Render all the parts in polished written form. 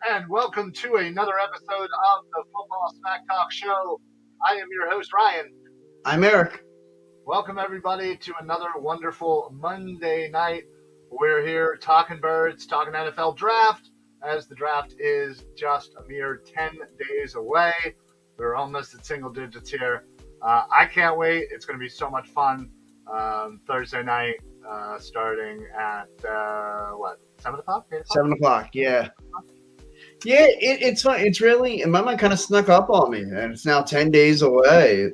and welcome to another episode of the Football Smack Talk Show. I am your host, Ryan. I'm Eric. Welcome, everybody, to another wonderful Monday night. We're here talking birds, talking NFL draft, as the draft is just a mere 10 days away. We're almost at single digits here. I can't wait. It's going to be so much fun. Thursday night, starting at, 7 o'clock? 8 o'clock? 7 o'clock. Yeah. Yeah, it's fun. It's really, in my mind, kind of snuck up on me, and it's now 10 days away.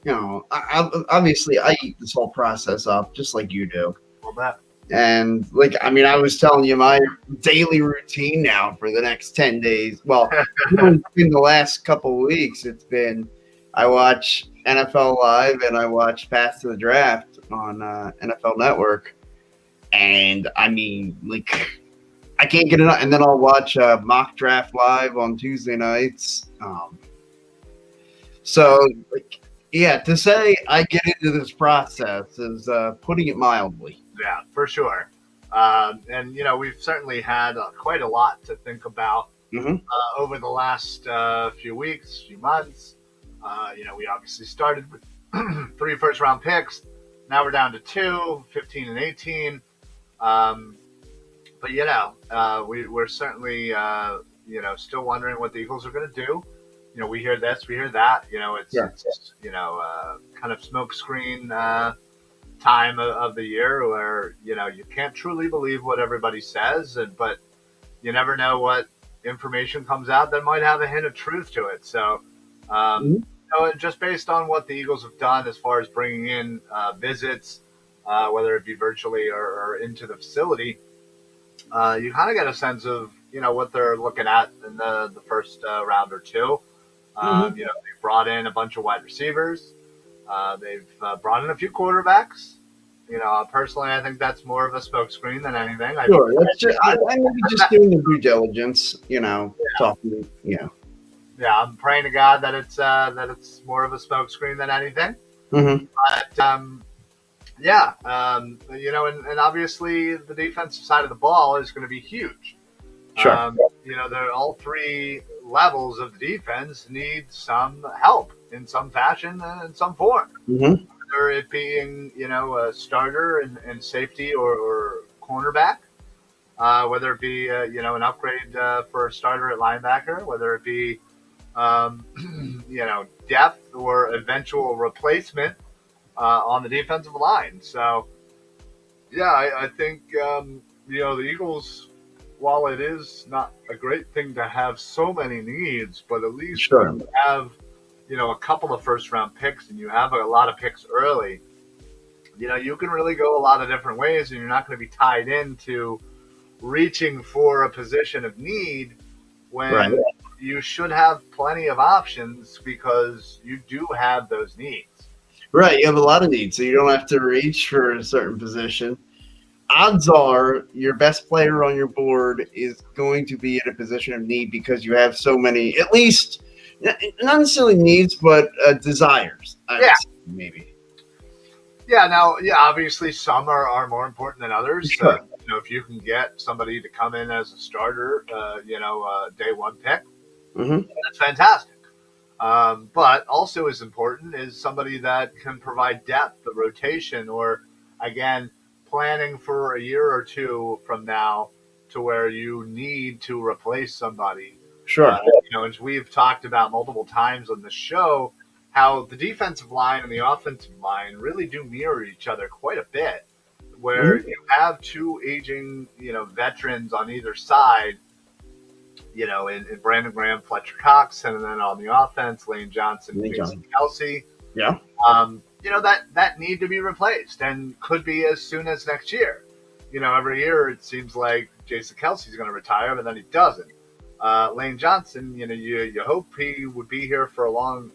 Obviously, I eat this whole process up just like you do. Well, that. And, I was telling you my daily routine now for the next 10 days. Well, in the last couple of weeks, it's been I watch NFL Live and I watch Pass to the Draft on NFL Network. And, I can't get enough. And then I'll watch Mock Draft Live on Tuesday nights. To say I get into this process is putting it mildly. Yeah, for sure. We've certainly had quite a lot to think about over the last few weeks, few months. We obviously started with 3 first-round picks. Now we're down to 2, 15 and 18. We're certainly, still wondering what the Eagles are going to do. We hear this, we hear that. It's kind of smoke screen time of the year where, you can't truly believe what everybody says, but you never know what information comes out that might have a hint of truth to it. So, just based on what the Eagles have done as far as bringing in visits, whether it be virtually or into the facility, you kind of get a sense of, what they're looking at in the first round or two. They've brought in a bunch of wide receivers. They've brought in a few quarterbacks. Personally, I think that's more of a smokescreen than anything. Sure, I'm just doing the due diligence, talking, Yeah, I'm praying to God that it's more of a smokescreen than anything. Mm-hmm. And obviously the defensive side of the ball is going to be huge. Sure. They're all 3 levels of the defense need some help in some fashion and in some form. Mm-hmm. Whether it being, a starter and safety or cornerback, whether it be, an upgrade for a starter at linebacker, whether it be, depth or eventual replacement on the defensive line. So, I think, the Eagles, while it is not a great thing to have so many needs, but at least when you have, a couple of first-round picks and you have a lot of picks early, you can really go a lot of different ways, and you're not going to be tied into reaching for a position of need when you should have plenty of options because you do have those needs. Right, you have a lot of needs, so you don't have to reach for a certain position. Odds are your best player on your board is going to be in a position of need because you have so many, at least, not necessarily needs, but desires. I would say, maybe. Yeah, now, obviously some are more important than others. Sure. If you can get somebody to come in as a starter, day 1 pick, that's fantastic. But also as important is somebody that can provide depth, the rotation, or, again, planning for a year or 2 from now to where you need to replace somebody. Sure. As we've talked about multiple times on the show, how the defensive line and the offensive line really do mirror each other quite a bit, where you have 2 aging, veterans on either side, in Brandon Graham, Fletcher Cox, and then on the offense, Lane Johnson, Jason Kelce. Yeah. That need to be replaced and could be as soon as next year. Every year it seems like Jason Kelce's going to retire, but then he doesn't. Lane Johnson, you hope he would be here for a long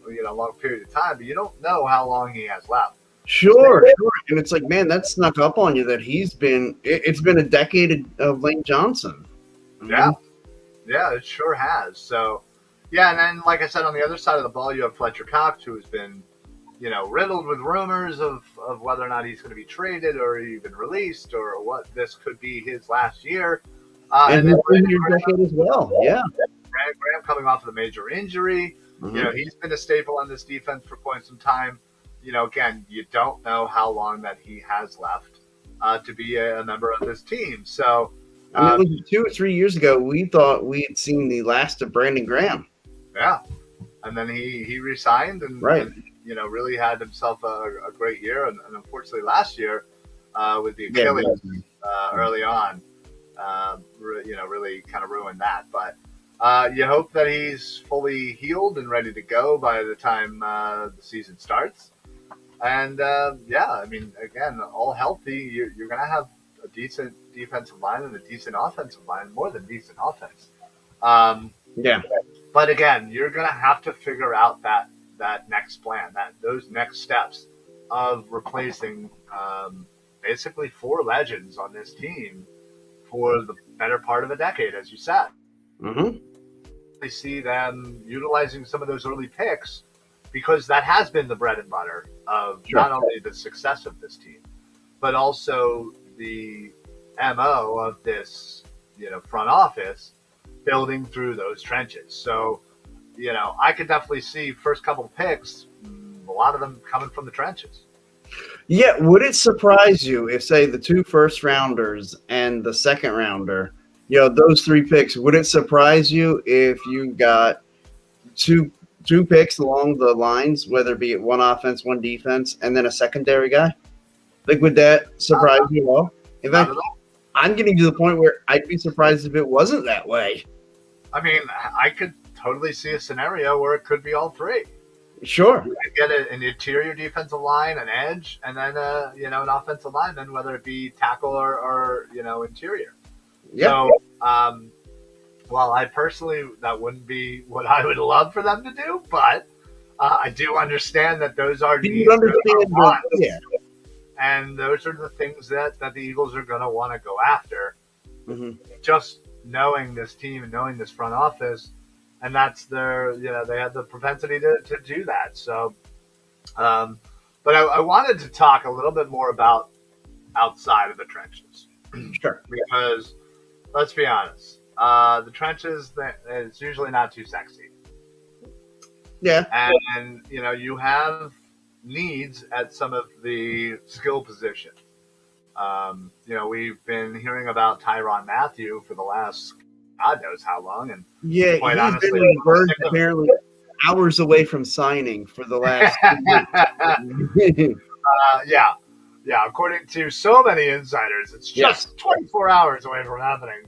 period of time, but you don't know how long he has left. Sure. And it's like, man, that snuck up on you that it's been a decade of Lane Johnson. Yeah. Yeah, it sure has. So, and then, like I said, on the other side of the ball, you have Fletcher Cox, who has been, riddled with rumors of whether or not he's going to be traded or even released or what this could be his last year. And And then he's been here a decade as well. Yeah. Graham coming off of a major injury. Mm-hmm. You know, he's been a staple on this defense for quite some time. You know, again, you don't know how long that he has left to be a member of this team. So, I mean, like 2 or 3 years ago, we thought we had seen the last of Brandon Graham. yeah. And then he resigned and you know, really had himself a great year. And unfortunately, last year with the Achilles early on, you know, really kind of ruined that. But you hope that he's fully healed and ready to go by the time the season starts. And yeah, I mean, again, all healthy, you're going to have a decent defensive line and a decent offensive line, more than decent offense. Yeah. But again, you're going to have to figure out that next plan, those next steps of replacing basically four legends on this team for the better part of a decade, as you said. Mm-hmm. I see them utilizing some of those early picks because that has been the bread and butter of not only the success of this team, but also the MO of this, you know, front office building through those trenches. So, you know, I could definitely see first couple picks, a lot of them coming from the trenches. Yeah. Would it surprise you if, say, the 2 first rounders and the second rounder, you know, those 3 picks, would it surprise you if you got two picks along the lines, whether it be it one offense, one defense, and then a secondary guy? Like, would that surprise you at all? In fact, I'm getting to the point where I'd be surprised if it wasn't that way. I mean, I could totally see a scenario where it could be all three. Sure. You could get an interior defensive line, an edge, and then you know, an offensive lineman, whether it be tackle or you know, interior. Yeah. So, well, I personally, that wouldn't be what I would love for them to do, but I do understand that those are needs. Yeah. And those are the things that the Eagles are going to want to go after. Mm-hmm. Just knowing this team and knowing this front office, and that's their, you know, they have the propensity to do that. So, but I wanted to talk a little bit more about outside of the trenches. Sure. Because let's be honest, the trenches, it's usually not too sexy. Yeah. And you know, you have needs at some of the skill positions. You know, we've been hearing about Tyrann Mathieu for the last God knows how long, and yeah, quite he's honestly, been on Bird apparently hours away from signing for the last. yeah. According to so many insiders, it's just 24 hours away from happening.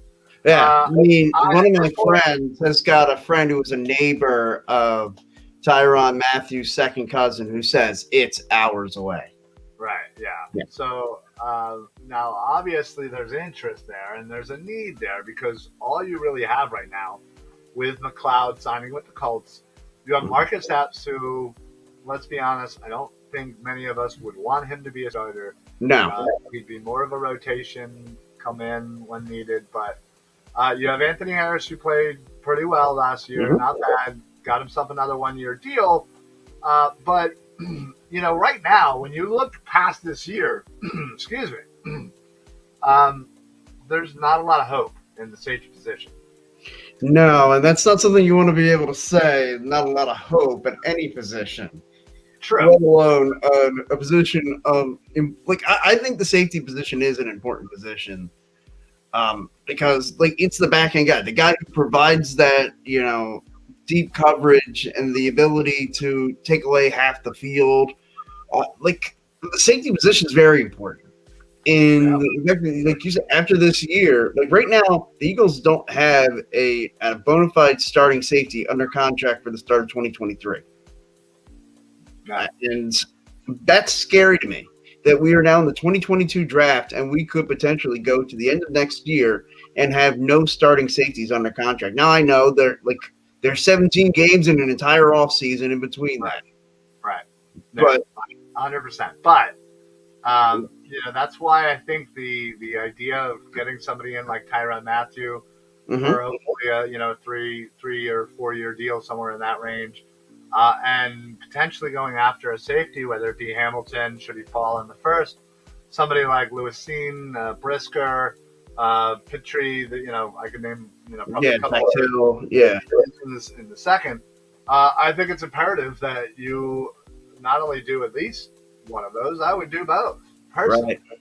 Yeah, I mean, one of my friends has got a friend who was a neighbor of Tyrann Mathieu's second cousin who says it's hours away. Right, yeah. So now, obviously, there's interest there and there's a need there because all you really have right now with McLeod signing with the Colts, you have Marcus Epps who, let's be honest, I don't think many of us would want him to be a starter. No. He'd be more of a rotation, come in when needed. But you have Anthony Harris who played pretty well last year, not bad, got himself another 1-year deal. But you know, right now, when you look past this year, excuse me, there's not a lot of hope in the safety position. No, and that's not something you want to be able to say. Not a lot of hope at any position. True. Let alone a position of like I think the safety position is an important position because like it's the back end guy, the guy who provides that, you know, deep coverage and the ability to take away half the field. Like the safety position is very important. And like you said, after this year, like right now, the Eagles don't have a bona fide starting safety under contract for the start of 2023. And that's scary to me that we are now in the 2022 draft and we could potentially go to the end of next year and have no starting safeties under contract. Now I know there's 17 games in an entire off season in between that. Right. No, but 100%. But you know, that's why I think the idea of getting somebody in like Tyrann Mathieu for hopefully a, you know, 3 or 4 year deal somewhere in that range, and potentially going after a safety, whether it be Hamilton, should he fall in the first, somebody like Lewisine, Brisker, Petrie, I could name, probably Yeah, a couple Tactile. Yeah, in the second. I think it's imperative that you not only do at least one of those, I would do both personally. right.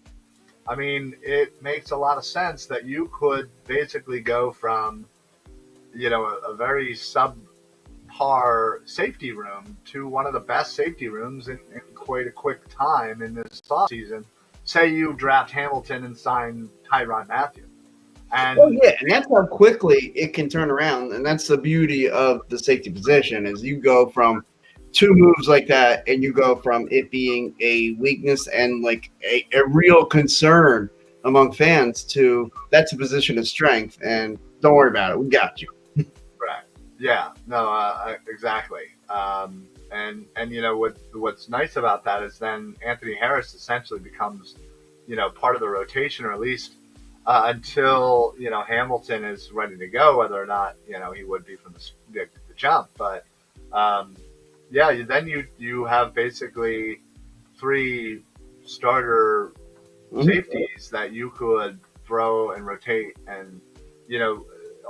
I mean, it makes a lot of sense that you could basically go from, a very subpar safety room to one of the best safety rooms in quite a quick time in this offseason. Say you draft Hamilton and sign Tyrann Mathieu. Well, And yeah, and that's how quickly it can turn around, and that's the beauty of the safety position is you go from two moves like that, and you go from it being a weakness and like a real concern among fans to that's a position of strength, and don't worry about it, we got you. right. Yeah, no, exactly. And what's nice about that is then Anthony Harris essentially becomes, part of the rotation, or at least until Hamilton is ready to go, whether or not he would be from the jump. But yeah, then you have basically three starter safeties that you could throw and rotate, and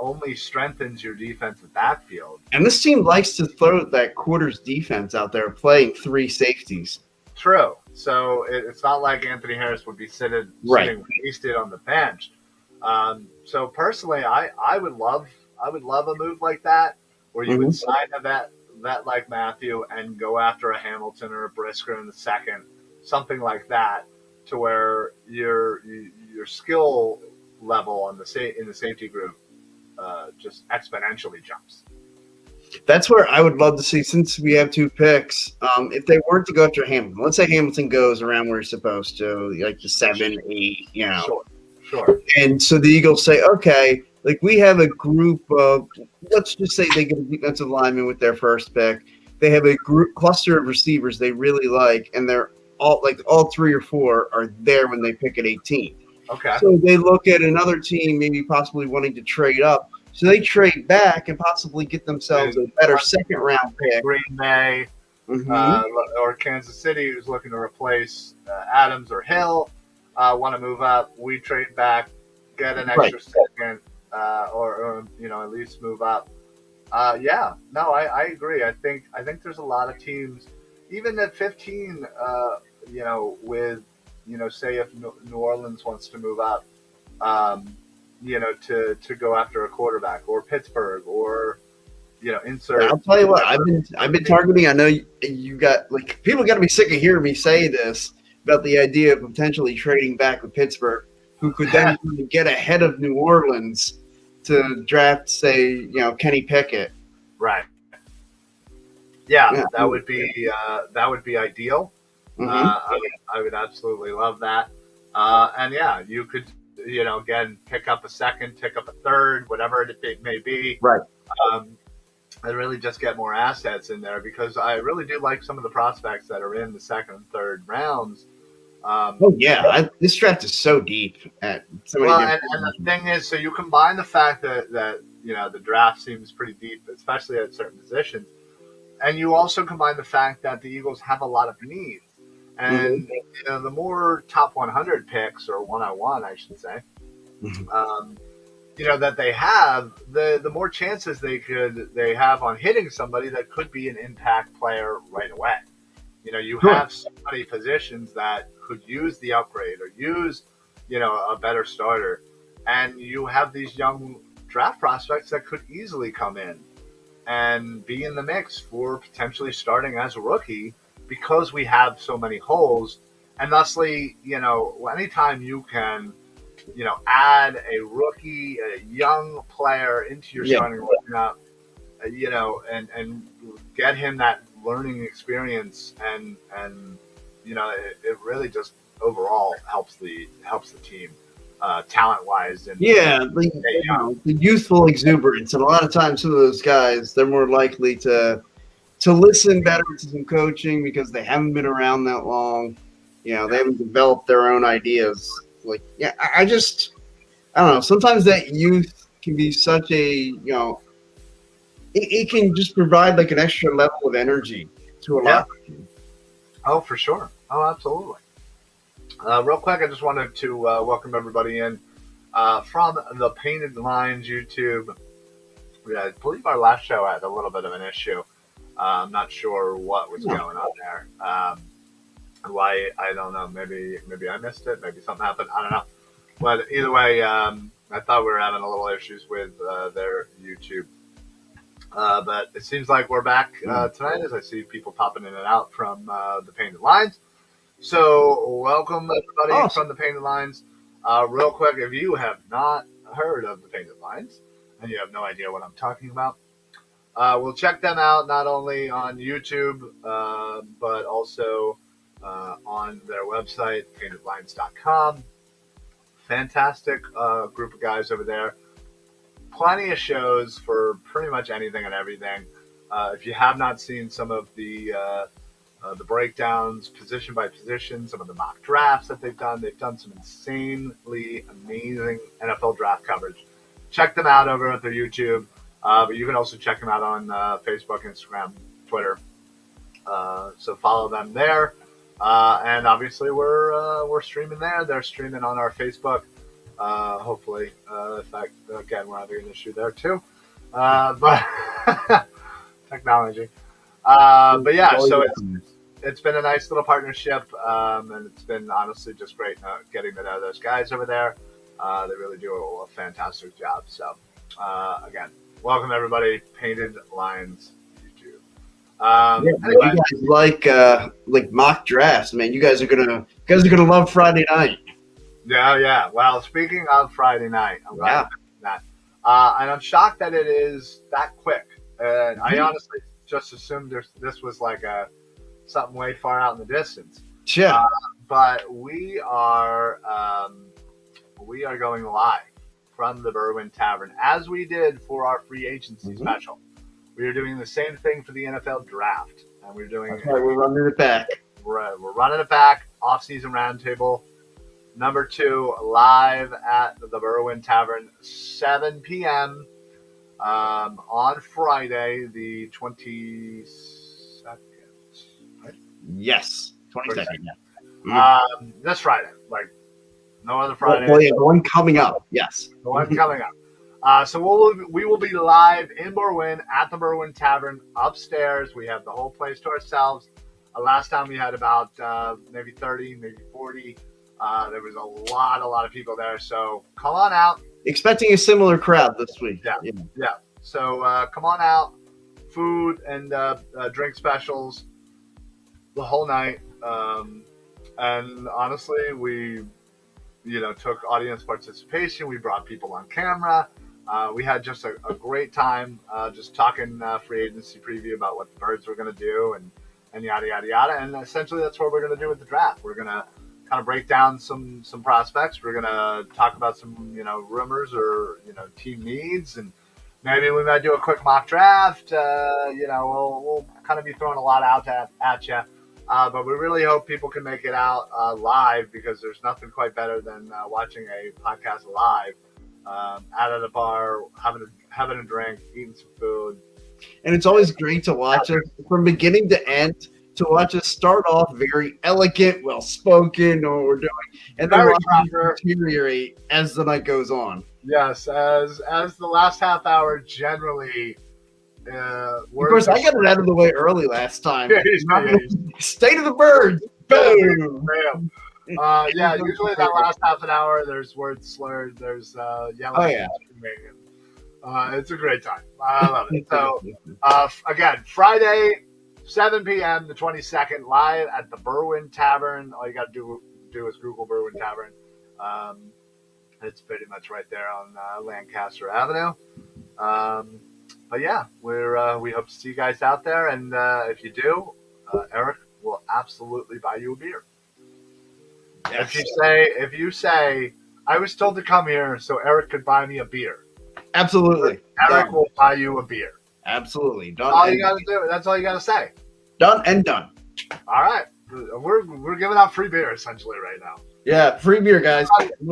only strengthens your defensive backfield. And this team likes to throw that quarters defense out there, playing three safeties. True. So it's not like Anthony Harris would be sitting wasted on the bench. So personally, I would love a move like that, where you would sign a vet like Mathieu and go after a Hamilton or a Brisker in the second, something like that, to where your skill level in the safety group just exponentially jumps. That's where I would love to see, since we have two picks, if they were to go after Hamilton. Let's say Hamilton goes around where he's supposed to, like the 7, 8, Sure. And so the Eagles say, okay, like we have a group of, let's just say they get a defensive lineman with their first pick. They have a group cluster of receivers they really like, and they're all 3 or 4 are there when they pick at 18. Okay. So they look at another team, maybe possibly wanting to trade up. So they trade back and possibly get themselves a better second-round pick. Green Bay or Kansas City, who's looking to replace Adams or Hill, want to move up. We trade back, get an extra second, or at least move up. Yeah, no, I agree. I think there's a lot of teams, even at 15, with say if New Orleans wants to move up, to go after a quarterback, or Pittsburgh, or insert. I'll tell you what, I've been targeting. I know you got people got to be sick of hearing me say this about the idea of potentially trading back with Pittsburgh, who could then get ahead of New Orleans to draft, say, Kenny Pickett. Right. Yeah, that would be ideal. I would absolutely love that. And yeah, you could, again, pick up a second, pick up a third, whatever it may be. Right. And really just get more assets in there, because I really do like some of the prospects that are in the second and third rounds. This draft is so deep at so many and the thing is, so you combine the fact that the draft seems pretty deep, especially at certain positions, and you also combine the fact that the Eagles have a lot of needs. And the more top 100 picks, or 101, I should say, that they have, the more chances they have on hitting somebody that could be an impact player right away. You have so many positions that could use the upgrade or use, a better starter, and you have these young draft prospects that could easily come in and be in the mix for potentially starting as a rookie, because we have so many holes. And thusly, anytime you can, add a rookie, a young player into your starting lineup, and get him that learning experience, and it really just overall helps the team, talent wise. And the youthful exuberance, and a lot of times some of those guys, they're more likely to listen better to some coaching because they haven't been around that long. They haven't developed their own ideas. I don't know. Sometimes that youth can be such a, it can just provide like an extra level of energy to a lot of people. Oh, for sure. Oh, absolutely. Real quick, I just wanted to welcome everybody in from the Painted Lines YouTube. I believe our last show had a little bit of an issue. I'm not sure what was going on there. Why, I don't know. Maybe I missed it. Maybe something happened. I don't know. But either way, I thought we were having a little issues with their YouTube. But it seems like we're back tonight as I see people popping in and out from the Painted Lines. So welcome everybody from the Painted Lines. Real quick, if you have not heard of the Painted Lines and you have no idea what I'm talking about, we'll check them out not only on YouTube, but also on their website, paintedlines.com. Fantastic group of guys over there. Plenty of shows for pretty much anything and everything. If you have not seen some of the breakdowns, position by position, some of the mock drafts that they've done some insanely amazing NFL draft coverage. Check them out over at their YouTube, but you can also check them out on Facebook, Instagram, Twitter. So follow them there. And obviously we're streaming there. They're streaming on our Facebook. Hopefully, in fact, again, we're having an issue there too. But technology. But yeah, so it's been a nice little partnership, and it's been honestly just great getting to know those guys over there. They really do a fantastic job. So again, welcome everybody. Painted Lines YouTube. Anyway. You guys like mock drafts, man. You guys are gonna love Friday night. Yeah. Well, speaking of Friday night, I'm glad that. And I'm shocked that it is that quick. And I honestly just assumed this was like something way far out in the distance. Yeah. But we are going live from the Berwyn Tavern as we did for our free agency special. We are doing the same thing for the NFL draft, and we're doing. That's right, we're running it back. We're running it back. Off-season roundtable. Number 2, live at the Berwyn Tavern, 7 p.m. On Friday, the 22nd. Right? Yes, 22nd. Yeah. This Friday, like no other Friday. Well, yeah, the one coming up. Yes, the one coming up. So we will be live in Berwyn at the Berwyn Tavern upstairs. We have the whole place to ourselves. Last time we had about maybe 30, maybe 40. There was a lot of people there, so come on out. Expecting a similar crowd this week. Yeah. So come on out. Food and drink specials the whole night. And honestly, we took audience participation. We brought people on camera. We had just a great time just talking free agency preview about what the Birds were going to do and yada, yada, yada. And essentially that's what we're going to do with the draft. We're going to kind of break down some prospects. We're going to talk about some, rumors or, team needs. And maybe we might do a quick mock draft. We'll kind of be throwing a lot out at you. But we really hope people can make it out live, because there's nothing quite better than watching a podcast live out at a bar, having a drink, eating some food. And it's always great to watch it from beginning to end, to watch us start off very elegant, well-spoken, or we're doing, and then deteriorate as the night goes on. Yes, as the last half hour generally. Of course, I got it out of the way early last time. State of the Birds. Boom. Bam. Usually that last half an hour, there's words slurred, there's yelling. Oh, yeah. It's a great time. I love it. So, again, Friday, 7 p.m., the 22nd, live at the Berwyn Tavern. All you got to do is Google Berwyn Tavern. It's pretty much right there on Lancaster Avenue. But yeah, we hope to see you guys out there. And if you do, Eric will absolutely buy you a beer. Yes. If you say, I was told to come here so Eric could buy me a beer. Absolutely. Eric will buy you a beer. Absolutely. Done. All you got to do. That's all you got to say. Done and done. All right. We're giving out free beer essentially right now. Yeah, free beer, guys.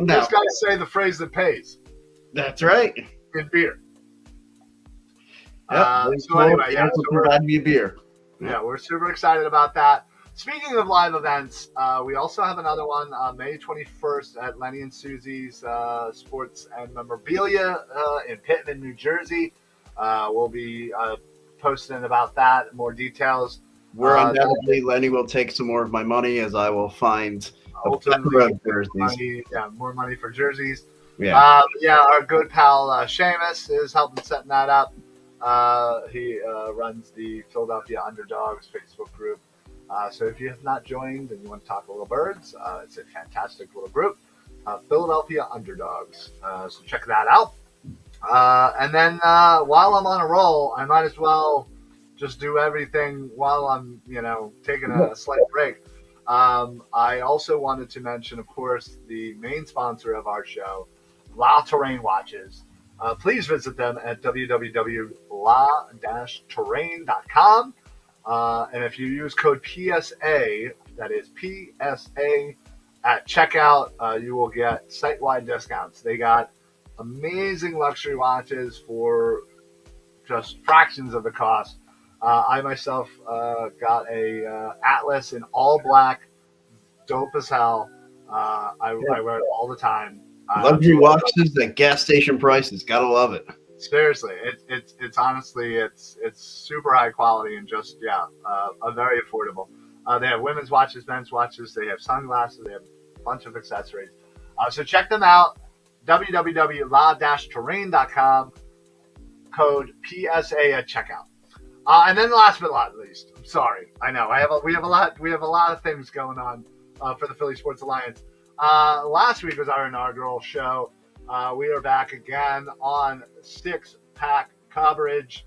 Just got to say the phrase that pays. That's right. In beer. Yep. So anyway, provide me a beer. Yeah, we're super excited about that. Speaking of live events, we also have another one May 21st at Lenny and Susie's Sports and Memorabilia in Pittman, New Jersey. We'll be posting about that, more details. Where undoubtedly Lenny will take some more of my money as I will find ultimately more money for jerseys. Yeah, our good pal Seamus is helping setting that up. He runs the Philadelphia Underdogs Facebook group. So if you have not joined and you want to talk a little birds, it's a fantastic little group, Philadelphia Underdogs. So check that out. And then while I'm on a roll, I might as well just do everything while I'm, taking a slight break. I also wanted to mention, of course, the main sponsor of our show, La Terrain Watches. Please visit them at www.la-terrain.com. And if you use code PSA, that is PSA, at checkout, you will get site-wide discounts. They got amazing luxury watches for just fractions of the cost. I myself got a Atlas in all black, dope as hell. I wear it all the time. Luxury watches at gas station prices. Gotta love it. Seriously, it's honestly it's super high quality and just very affordable. They have women's watches, men's watches. They have sunglasses. They have a bunch of accessories. So check them out. www.la-terrain.com. Code PSA at checkout. And then last but not least, I'm sorry, I know we have a lot of things going on for the Philly Sports Alliance. Last week was our inaugural show. We are back again on Six Pack coverage.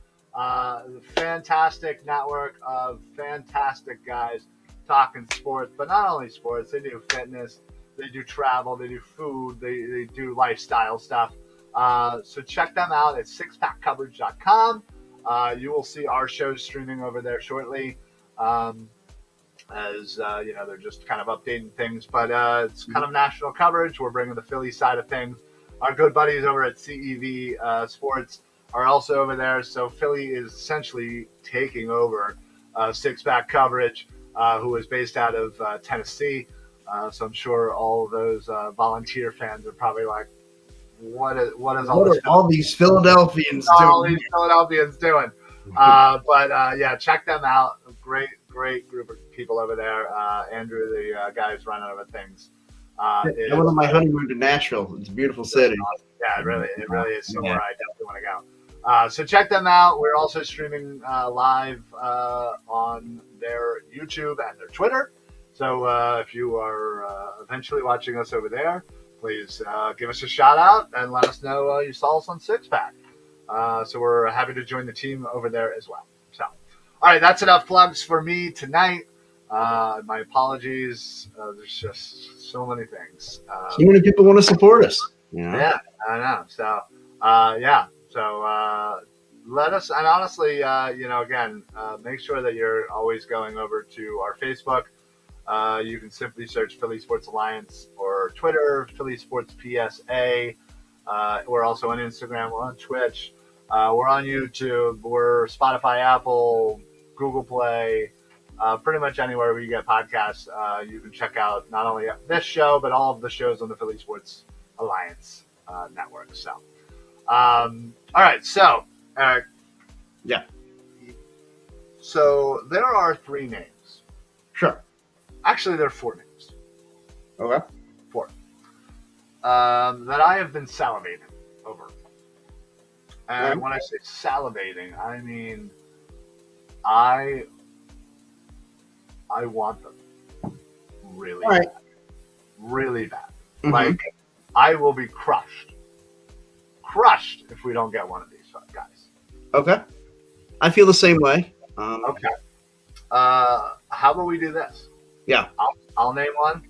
Fantastic network of fantastic guys talking sports, but not only sports. They do fitness, they do travel, they do food, they do lifestyle stuff. So check them out at sixpackcoverage.com. You will see our shows streaming over there shortly. As they're just kind of updating things, but it's kind of national coverage. We're bringing the Philly side of things. Our good buddies over at CEV Sports are also over there. So Philly is essentially taking over Six Pack coverage, who is based out of Tennessee. So I'm sure all of those volunteer fans are probably like, what are all these Philadelphians doing? All these Philadelphians doing. But check them out. Great group of people over there. Andrew, the guy who's running over things. I went on my honeymoon to Nashville. It's a beautiful city. Yeah, it really is somewhere I definitely want to go. So check them out. We're also streaming live on their YouTube and their Twitter. So if you are eventually watching us over there, please give us a shout out and let us know you saw us on Six Pack. So we're happy to join the team over there as well. So, all right, that's enough plugs for me tonight. My apologies. There's just so many things. So many people want to support us. Yeah, I know. So, So let us, and honestly, again, make sure that you're always going over to our Facebook. You can simply search Philly Sports Alliance or Twitter, Philly Sports PSA. We're also on Instagram. We're on Twitch. We're on YouTube. We're Spotify, Apple, Google Play. Pretty much anywhere where you get podcasts, you can check out not only this show, but all of the shows on the Philly Sports Alliance network. So, all right. So, Eric. Yeah. So there are 3 names. Sure. Actually, there are 4 names. Okay. 4. That I have been salivating over. And when I say salivating, I mean I want them really bad. Really bad. Mm-hmm. Like, I will be crushed if we don't get one of these guys. Okay. I feel the same way. Okay. How about we do this? Yeah. I'll name one.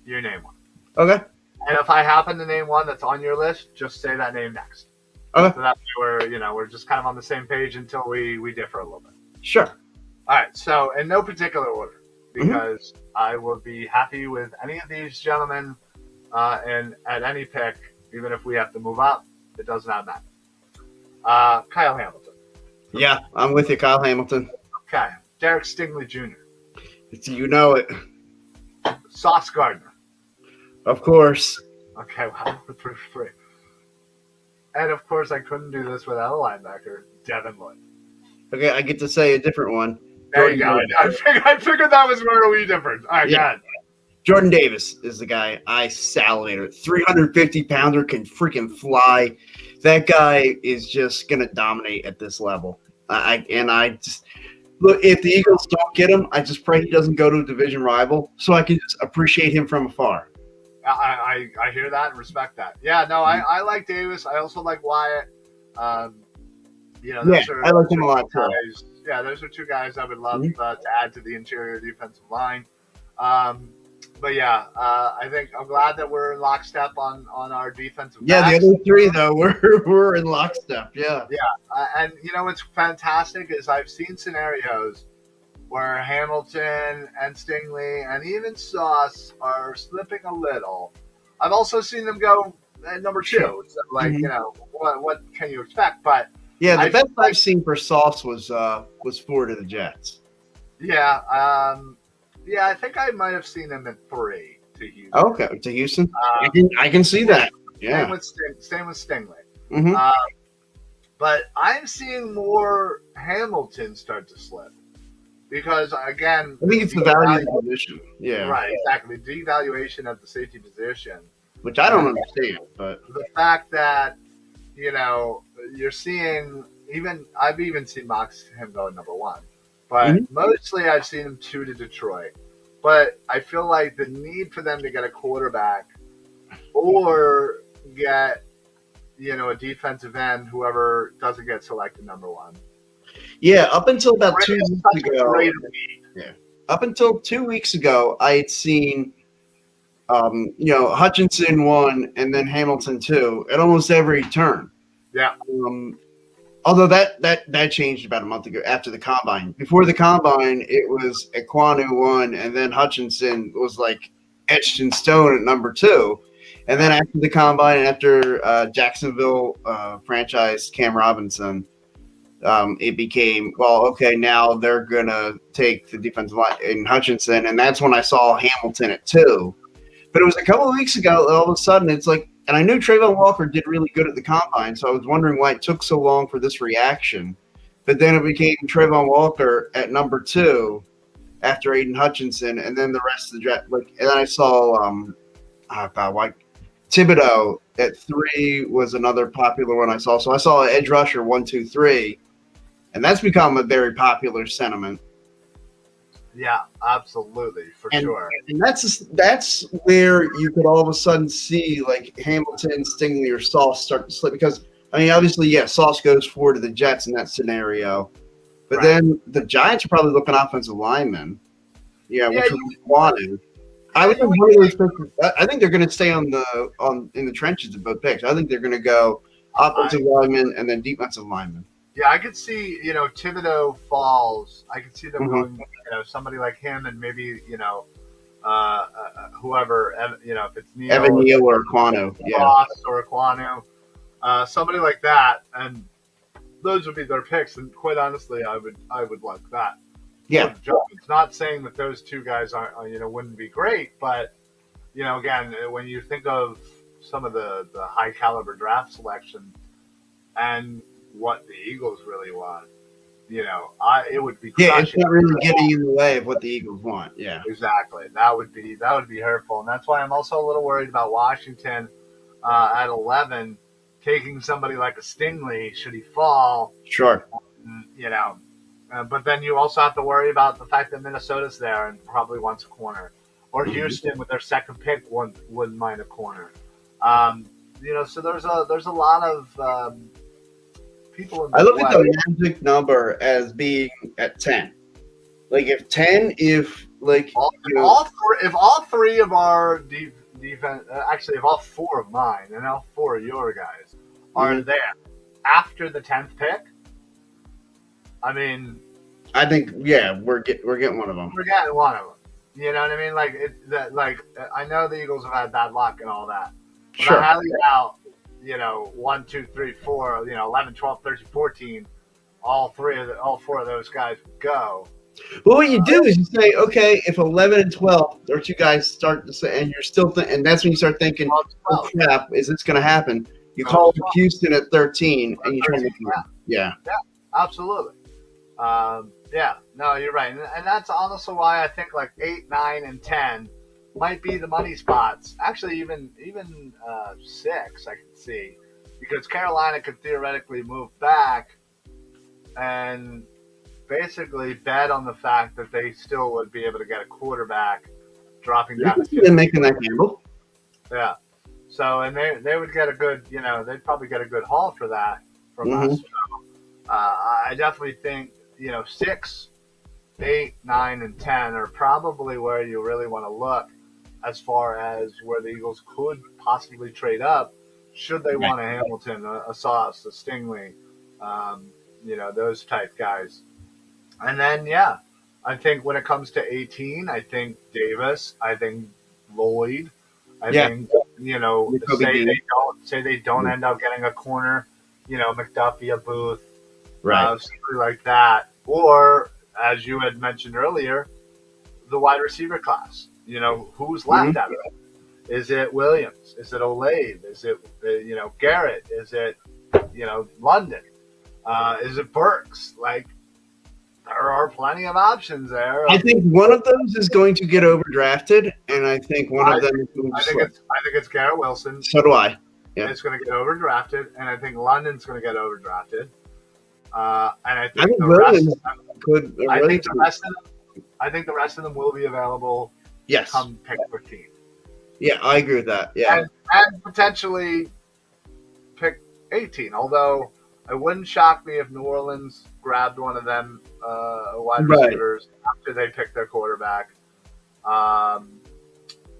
You name one. Okay. And if I happen to name one that's on your list, just say that name next. Okay. So that way we're just kind of on the same page until we differ a little bit. Sure. All right. So in no particular order, because I will be happy with any of these gentlemen, and at any pick, even if we have to move up, it does not matter. Kyle Hamilton. Yeah, I'm with you, Kyle Hamilton. Okay. Derek Stingley Jr. You know it. Sauce Gardner. Of course. Okay, wow, 3 for 3. And of course, I couldn't do this without a linebacker, Devin Lloyd. Okay, I get to say a different one. There you go. I figured that was where we different. All right, yeah. Jordan Davis is the guy I salivate. 350 pounder, can freaking fly. That guy is just gonna dominate at this level. I just look, if the Eagles don't get him, I just pray he doesn't go to a division rival, so I can just appreciate him from afar. I hear that and respect that. Yeah, no, I like Davis. I also like Wyatt. I like him a lot too. Yeah, those are 2 guys I would love to add to the interior defensive line. But yeah, I think I'm glad that we're in lockstep on our defensive. Yeah, backs. The other 3 though, we're in lockstep. Yeah. Yeah, and what's fantastic is I've seen scenarios where Hamilton and Stingley and even Sauce are slipping a little. I've also seen them go at number 2. So what can you expect? But yeah, the best I've seen for Sauce was 4 to the Jets. Yeah, I think I might have seen him at 3 to Houston. Okay, to Houston. I can see that. Yeah. Same with Stingley. Mm-hmm. But I'm seeing more Hamilton start to slip. Because, again, I think it's the value position. Yeah. Right, exactly. Devaluation of the safety position. Which I don't understand. But the fact that, you're seeing, I've even seen mocks him go number 1. But mostly I've seen him 2 to Detroit. But I feel like the need for them to get a quarterback or get, a defensive end, whoever doesn't get selected number 1. Yeah, up until about 2 weeks ago. Yeah, up until 2 weeks ago, I had seen, Hutchinson 1 and then Hamilton 2 at almost every turn. Yeah. Although that changed about a month ago after the combine. Before the combine, it was Ekwonu 1, and then Hutchinson was like etched in stone at number 2. And then after the combine and after Jacksonville franchised Cam Robinson, it became, now they're going to take the defensive line in Hutchinson. And that's when I saw Hamilton at 2. But it was a couple of weeks ago, all of a sudden, it's like, and I knew Trayvon Walker did really good at the combine, so I was wondering why it took so long for this reaction. But then it became Trayvon Walker at number 2 after Aiden Hutchinson, and then the rest of the draft. And then I saw Thibodeau at 3 was another popular one I saw. So I saw edge rusher 1, 2, 3, and that's become a very popular sentiment. Yeah, absolutely, for sure. And that's where you could all of a sudden see like Hamilton, Stingley, or Sauce start to slip. Because, obviously, Sauce goes 4 to the Jets in that scenario. But then the Giants are probably looking offensive linemen. Yeah, which would Ekwonu. I think they're going to stay in the trenches of both picks. I think they're going to go offensive linemen and then defensive linemen. Yeah, I could see, Thibodeau falls. I could see them going, somebody like him and maybe, whoever, if it's Neal. Evan Neal or Ekwonu. Or Ekwonu. Somebody like that. And those would be their picks. And quite honestly, I would like that. Yeah. It's not saying that those 2 guys wouldn't be great. But, again, when you think of some of the high caliber draft selection and what the Eagles really want, it would be crushing. Yeah, it's not really getting in the way of what the Eagles want. Yeah, exactly. That would be hurtful, and that's why I'm also a little worried about Washington at 11 taking somebody like a Stingley should he fall. Sure. But then you also have to worry about the fact that Minnesota's there and probably wants a corner, or Houston with their second pick wouldn't mind a corner. So there's a lot of people. I look at the magic number as being at 10. Like if all 3 of our defense, actually, if all 4 of mine and all 4 of your guys are there after the 10th pick, I think we're getting one of them. We're getting one of them. You know what I mean? I know the Eagles have had bad luck and all that. But sure. I highly doubt, 1, 2, 3, 4, 11, 12, 13, 14, all 4 of those guys would go. Well, what you do is you say, okay, if 11 and 12, those two guys start to say, and you're still, and that's when you start thinking, oh crap, is this going to happen? You call Houston at 13, and you try to make it win. Yeah. Yeah, absolutely. Yeah, no, you're right, and that's honestly why I think like 8, 9, and 10 might be the money spots. Actually, even 6, I can see, because Carolina could theoretically move back and basically bet on the fact that they still would be able to get a quarterback dropping down to 15. Making that gamble. Yeah. So, and they would get a good, they'd probably get a good haul for that from us. So, I definitely think, 6, 8, 9, and 10 are probably where you really want to look as far as where the Eagles could possibly trade up should they want a Hamilton, a Sauce, a Stingley, those type guys. And then, I think when it comes to 18, I think Davis, I think Lloyd, I think, say they don't end up getting a corner, McDuffie, a Booth, something like that. Or, as you had mentioned earlier, the wide receiver class. Who's left out of it? Is it Williams? Is it Olave? Is it, Garrett? Is it, London? Is it Burks? Like, there are plenty of options there. I think one of those is going to get overdrafted, and I think one of them is going to slip. I think it's Garrett Wilson. So do I. Yeah. It's going to get overdrafted, and I think London's going to get overdrafted. And I think the rest of them will be available. Yes. Come pick 15. Yeah, I agree with that. Yeah. And potentially pick 18. Although it wouldn't shock me if New Orleans grabbed one of them wide receivers after they pick their quarterback. I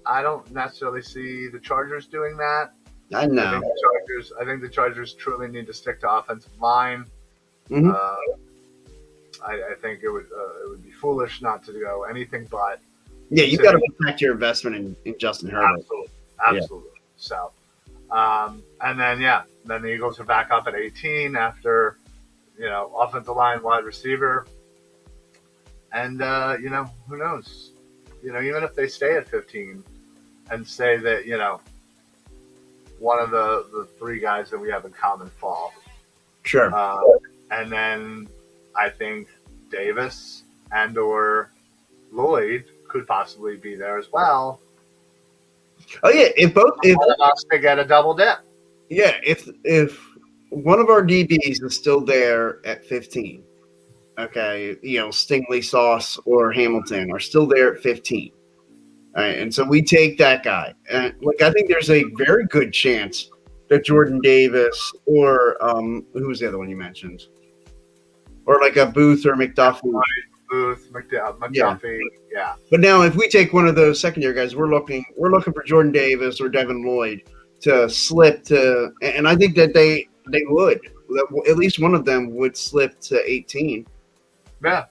don't necessarily see the Chargers doing that. I know. I think the Chargers truly need to stick to offensive line. Mm-hmm. I think it would be foolish not to go anything but. Yeah, you've got to protect your investment in Justin Herbert. Absolutely. Yeah. So, and then then the Eagles are back up at 18 after, offensive line, wide receiver, and who knows, even if they stay at 15 and say that one of the 3 guys that we have in common fall. Sure. And then I think Davis and or Lloyd could possibly be there as well. Oh yeah, if one of us to get a double dip. Yeah, if one of our DBs is still there at 15, okay, Stingley, Sauce, or Hamilton are still there at 15. All right, and so we take that guy. And I think there's a very good chance that Jordan Davis or who was the other one you mentioned? Or like a Booth or McDuffie. Booth, McDuffie, yeah. But now, if we take one of those secondary guys, we're looking for Jordan Davis or Devin Lloyd to slip to, and I think that they would. At least one of them would slip to 18. Yeah.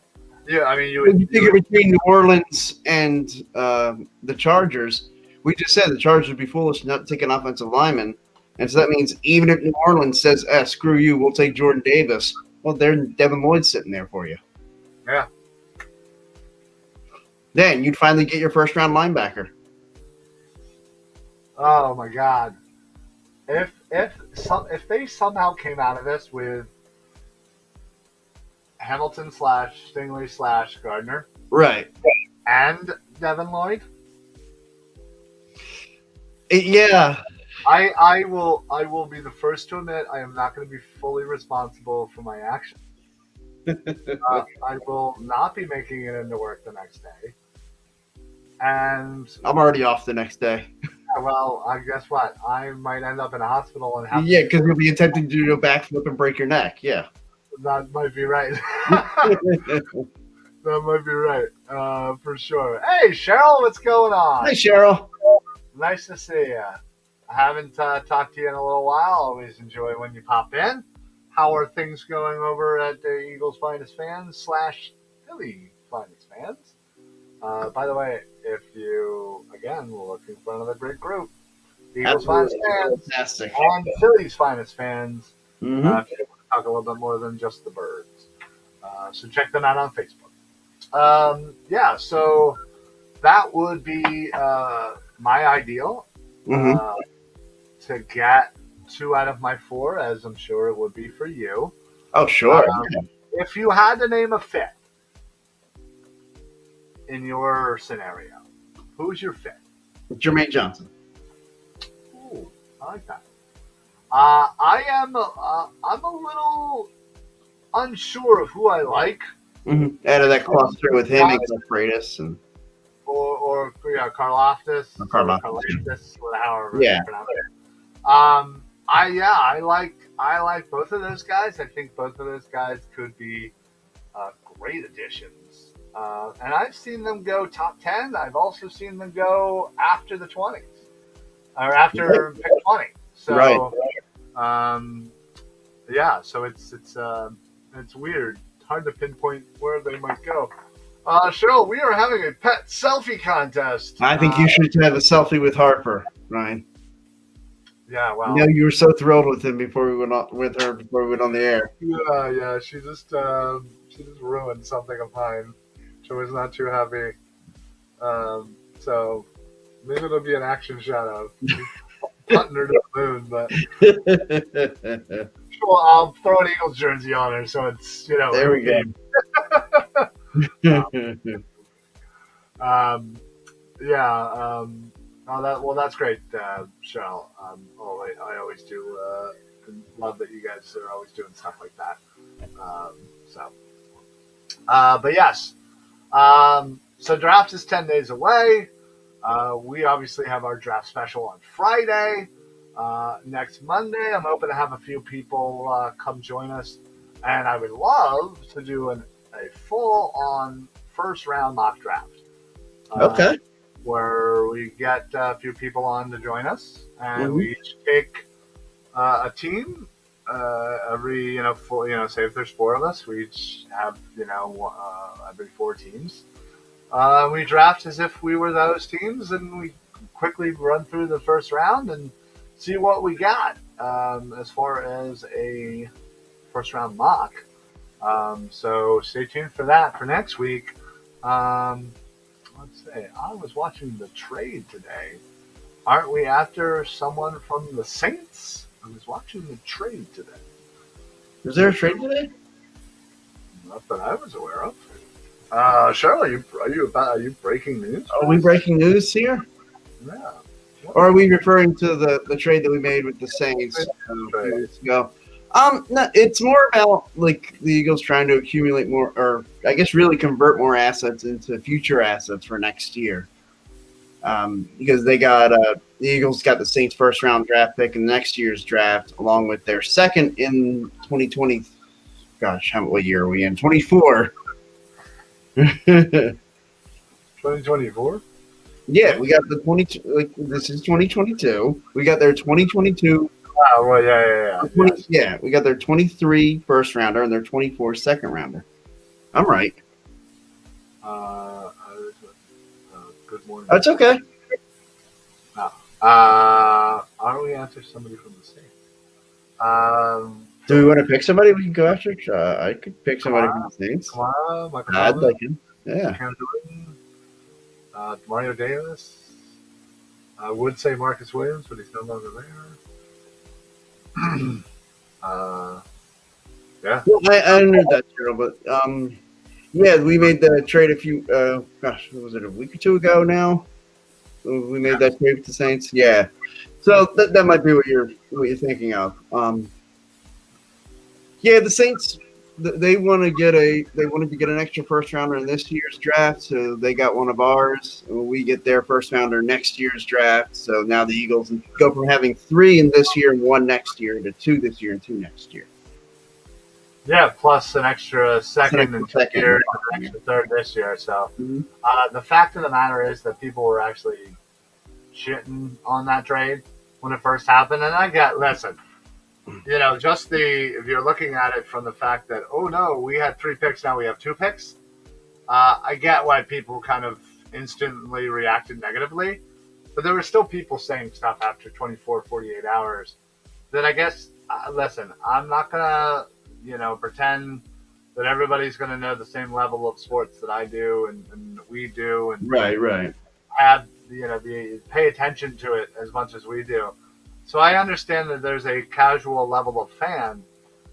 I mean, you figure between New Orleans and the Chargers. We just said the Chargers would be foolish not to take an offensive lineman, and so that means even if New Orleans says, "Screw you, we'll take Jordan Davis," well, there's Devin Lloyd sitting there for you. Yeah. Then you'd finally get your first-round linebacker. Oh my God! If they somehow came out of this with Hamilton / Stingley / Gardner, right, and Devin Lloyd, yeah, I will be the first to admit I am not going to be fully responsible for my actions. I will not be making it into work the next day. And I'm already off the next day. Well, guess what? I might end up in a hospital and have because you'll be attempting to do a backflip and break your neck. Yeah, that might be right. That might be right, for sure. Hey, Cheryl, what's going on? Hey, Cheryl. Nice to see you. I haven't talked to you in a little while. Always enjoy when you pop in. How are things going over at the Eagles Finest Fans / Philly Finest Fans? By the way, if you, again, we're looking for another great group, Eagles Finest Fans Fantastic. And Philly's Finest Fans. Mm-hmm. If you want to talk a little bit more than just the birds. So check them out on Facebook. Yeah, so that would be my ideal Mm-hmm. uh, to get 2 out of my 4, as I'm sure it would be for you. Oh, sure. Um, if you had to name a fifth in your scenario, who's your fifth? Jermaine Johnson. Ooh, I like that. I am. I'm a little unsure of who I like. Mm-hmm. Out of that Between cluster with him and guys, Freitas and or yeah, Karloftis or Carla. Karlaftis, however you Yeah. pronounce it. I like both of those guys. I think both of those guys could be great additions. And I've seen them go top 10. I've also seen them go after the 20s or after pick 20. Right. So um, yeah, so it's weird. It's hard to pinpoint where they might go. Cheryl, we are having a pet selfie contest. I think you should have a selfie with Harper, Ryan. Yeah, I well, know you were so thrilled with him before we went on with her before we went on the air. yeah. She just ruined something of mine. She was not too happy. So maybe it'll be an action shot of putting her to the moon, but well, I'll throw an Eagles jersey on her, so it's There we go. Yeah. That's great, Cheryl. I always do love that you guys are always doing stuff like that. So, but yes. So draft is 10 days away. We obviously have our draft special on Friday. Next Monday, I'm hoping to have a few people come join us, and I would love to do a full-on first-round mock draft. Okay. Where we get a few people on to join us, and we each pick a team. Every say if there's 4 of us, we each have every 4 teams. We draft as if we were those teams, and we quickly run through the first round and see what we got as far as a first round mock. So stay tuned for that for next week. Let's see. I was watching the trade today. Aren't we after someone from the Saints? I was watching the trade today. Was there a trade today? Not that I was aware of. Cheryl, are you breaking news? Are we breaking news here? Yeah. Or are we referring to the trade that we made with the Saints a few weeks ago? No, it's more about like the Eagles trying to accumulate more, or I guess really convert more assets into future assets for next year. Because they got the Eagles got the Saints' first round draft pick in next year's draft, along with their second in 2020. Gosh, what year are we in? 24. 2024. Yeah, we got the 20. Like this is 2022. We got their 2022. Oh, well, yeah. 20, yeah, we got their 23 first rounder and their 24 second rounder. I'm right. Good morning. That's okay. Aren't we after somebody from the States? Do we want to pick somebody we can go after? I could pick somebody from the Saints. I'd like him. Yeah. Cam Jordan, Mario Davis. I would say Marcus Williams, but he's no longer there. Yeah. Well, I know that, Cheryl, but yeah, we made the trade a few. Gosh, what was it, a week or two ago now? We made that trade with the Saints. Yeah. So that might be what you're thinking of. Yeah, the Saints they wanted to get an extra first rounder in this year's draft, so they got one of ours. We get their first rounder next year's draft. So now the Eagles go from having 3 in this year and 1 next year to 2 this year and 2 next year. Yeah, plus an extra second and 2 years, and an extra third this year. So the fact of the matter is that people were actually shitting on that trade when it first happened, and listen. If you're looking at it from the fact that, oh no, we had 3 picks, now we have 2 picks. I get why people kind of instantly reacted negatively, but there were still people saying stuff after 24, 48 hours that I guess, listen, I'm not going to, pretend that everybody's going to know the same level of sports that I do and we do, and Right. have pay attention to it as much as we do. So I understand that there's a casual level of fan.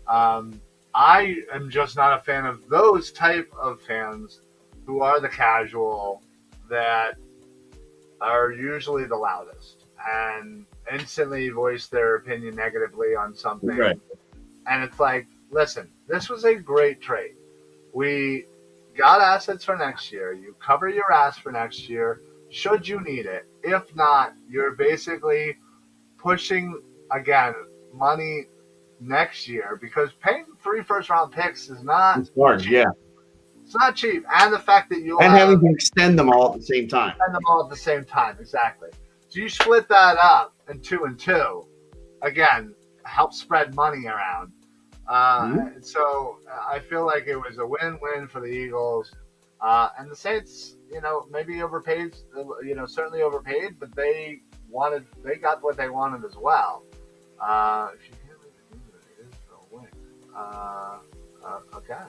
I am just not a fan of those type of fans who are the casual, that are usually the loudest and instantly voice their opinion negatively on something. Right. And it's like, listen, this was a great trade. We got assets for next year. You cover your ass for next year, should you need it. If not, you're basically pushing, again, money next year, because paying 3 first-round picks is not It's hard, cheap. yeah. It's not cheap. And the fact that you'll having to extend them all at the same time. Extend them all at the same time, exactly. So you split that up in 2 and 2. Again, help spread money around. So I feel like it was a win-win for the Eagles. And the Saints, maybe overpaid, certainly overpaid, but they got what they wanted as well. If you can't leave it for a win. Okay.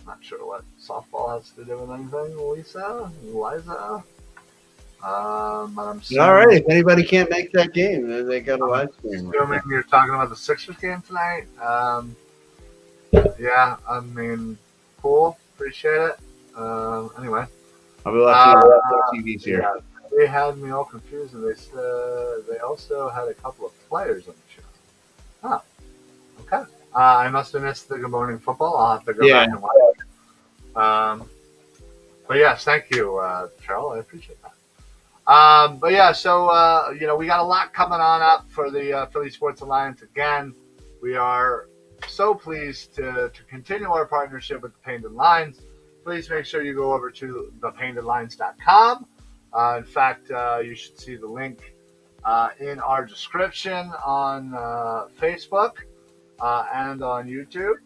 Not sure what softball has to do with anything, Liza. But I'm assuming, all right. If anybody can't make that game, then they got a live stream. Assuming you're talking about the Sixers game tonight. Yeah, I mean, cool. Appreciate it. Anyway, I'll be watching TVs here. Yeah, they had me all confused, and they also had a couple of players on the show. Oh, okay. I must have missed the Good Morning Football. I'll have to go back and watch it. But yes, thank you, Cheryl. I appreciate that. But yeah, so we got a lot coming on up for the Philly Sports Alliance. Again, we are so pleased to continue our partnership with the Painted Lines. Please make sure you go over to thepaintedlines.com. In fact, you should see the link in our description on Facebook and on YouTube.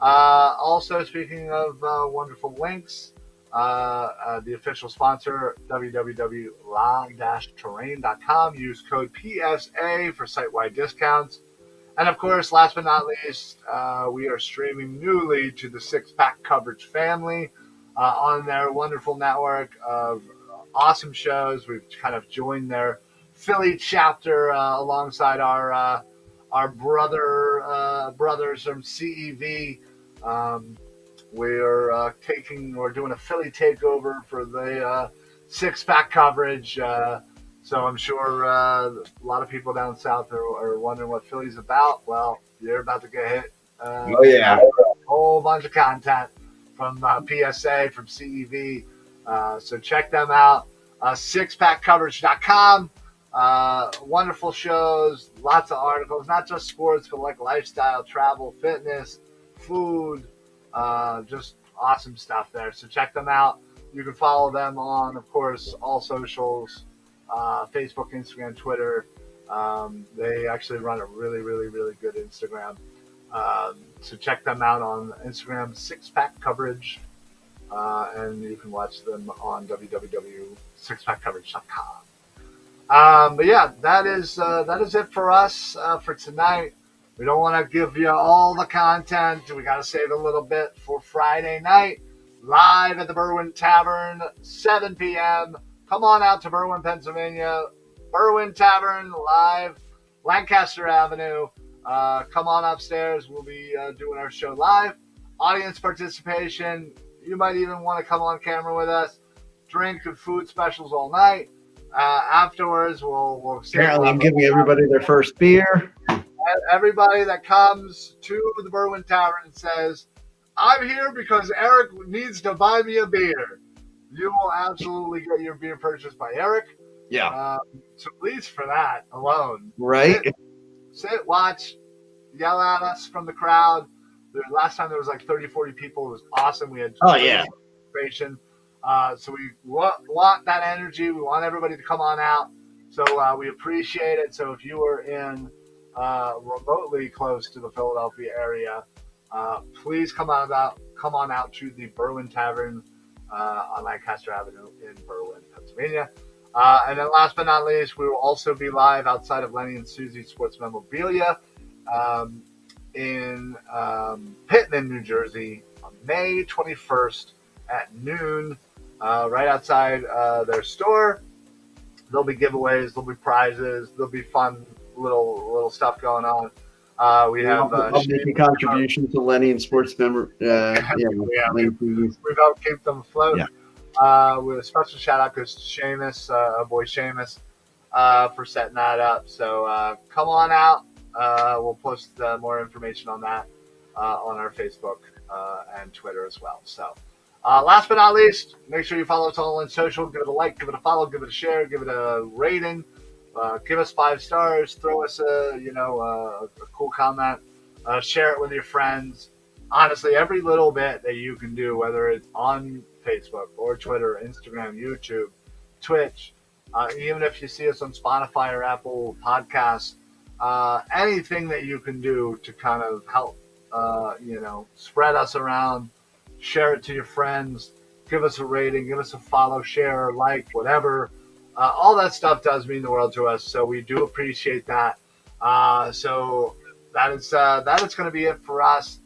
Also, speaking of wonderful links, the official sponsor, www.la-terrain.com. Use code PSA for site-wide discounts. And of course, last but not least, we are streaming newly to the Six Pack Coverage family on their wonderful network of awesome shows. We've kind of joined their Philly chapter alongside our brothers from CEV. We're doing a Philly takeover for the Six Pack Coverage. So I'm sure a lot of people down south are wondering what Philly's about. Well, you're about to get hit. A whole bunch of content from PSA, from CEV. So check them out. Sixpackcoverage.com. Wonderful shows, lots of articles, not just sports, but like lifestyle, travel, fitness, food, just awesome stuff there. So check them out. You can follow them on, of course, all socials. Facebook, Instagram, Twitter. They actually run a really, really, really good Instagram. So check them out on Instagram, Six Pack Coverage, and you can watch them on www.sixpackcoverage.com. But yeah, that is it for us for tonight. We don't want to give you all the content. We got to save a little bit for Friday night, live at the Berwyn Tavern, 7 p.m. Come on out to Berwyn, Pennsylvania. Berwyn Tavern, live, Lancaster Avenue. Come on upstairs. We'll be doing our show live. Audience participation. You might even want to come on camera with us. Drink and food specials all night. Afterwards, we'll apparently I'm giving everybody their first beer. Everybody that comes to the Berwyn Tavern and says, I'm here because Eric needs to buy me a beer, you will absolutely get your beer purchased by Eric. Yeah. So please, for that alone. Right. Sit, watch, yell at us from the crowd. Last time there was like 30, 40 people. It was awesome. We had participation. So we want that energy. We want everybody to come on out. So we appreciate it. So if you are in remotely close to the Philadelphia area, please come on out to the Berwyn Tavern on Lancaster Avenue in Berwyn, Pennsylvania. And then last but not least, we will also be live outside of Lenny and Susie Sports Memorabilia in Pittman, New Jersey on May 21st at noon, right outside their store. There'll be giveaways, there'll be prizes, there'll be fun little stuff going on. We have I'll make a contribution to Lenny and sports member. We've helped keep them afloat. Yeah. With a special shout out goes to Seamus, our boy Seamus, for setting that up. So come on out. We'll post more information on that on our Facebook and Twitter as well. So last but not least, make sure you follow us all on social. Give it a like, give it a follow, give it a share, give it a rating. Give us 5 stars. Throw us a cool comment. Share it with your friends. Honestly, every little bit that you can do, whether it's on Facebook or Twitter, Instagram, YouTube, Twitch, even if you see us on Spotify or Apple Podcasts, anything that you can do to kind of help, spread us around, share it to your friends, give us a rating, give us a follow, share, like, whatever. All that stuff does mean the world to us, so we do appreciate that. So that is going to be it for us.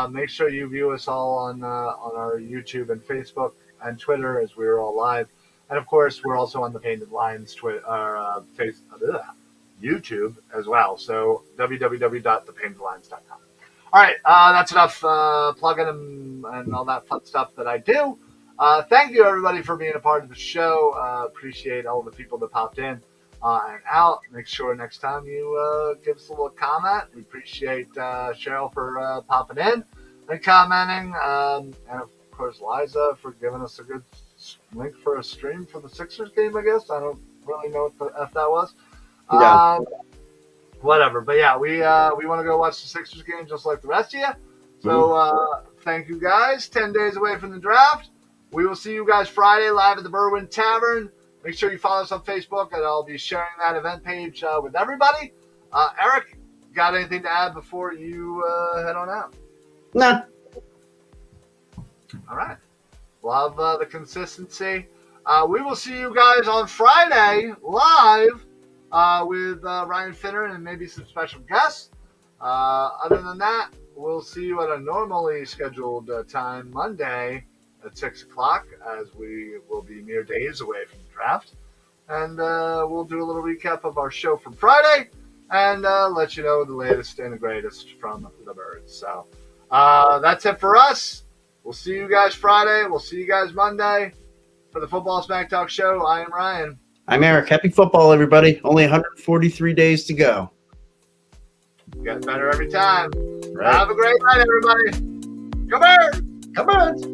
Make sure you view us all on our YouTube and Facebook and Twitter as we're all live, and of course we're also on the Painted Lions YouTube as well. So www.thepaintedlions.com. All right, that's enough plugging and all that fun stuff that I do. Thank you, everybody, for being a part of the show. Appreciate all the people that popped in and out. Make sure next time you give us a little comment. We appreciate Cheryl for popping in and commenting. And, of course, Liza for giving us a good link for a stream for the Sixers game, I guess. I don't really know what the F that was. Yeah. Whatever. But, yeah, we want to go watch the Sixers game just like the rest of you. So thank you, guys. 10 days away from the draft. We will see you guys Friday live at the Berwyn Tavern. Make sure you follow us on Facebook, and I'll be sharing that event page with everybody. Eric, got anything to add before you head on out? No. All right. Love the consistency. We will see you guys on Friday live with Ryan Finner and maybe some special guests. Other than that, we'll see you at a normally scheduled time Monday at 6 o'clock, as we will be mere days away from the draft. And we'll do a little recap of our show from Friday and let you know the latest and the greatest from the Birds. So that's it for us. We'll see you guys Friday. We'll see you guys Monday. For the Football Smack Talk Show, I am Ryan. I'm Eric. Happy football, everybody. Only 143 days to go. Getting better every time. Right. Have a great night, everybody. Come on! Come on.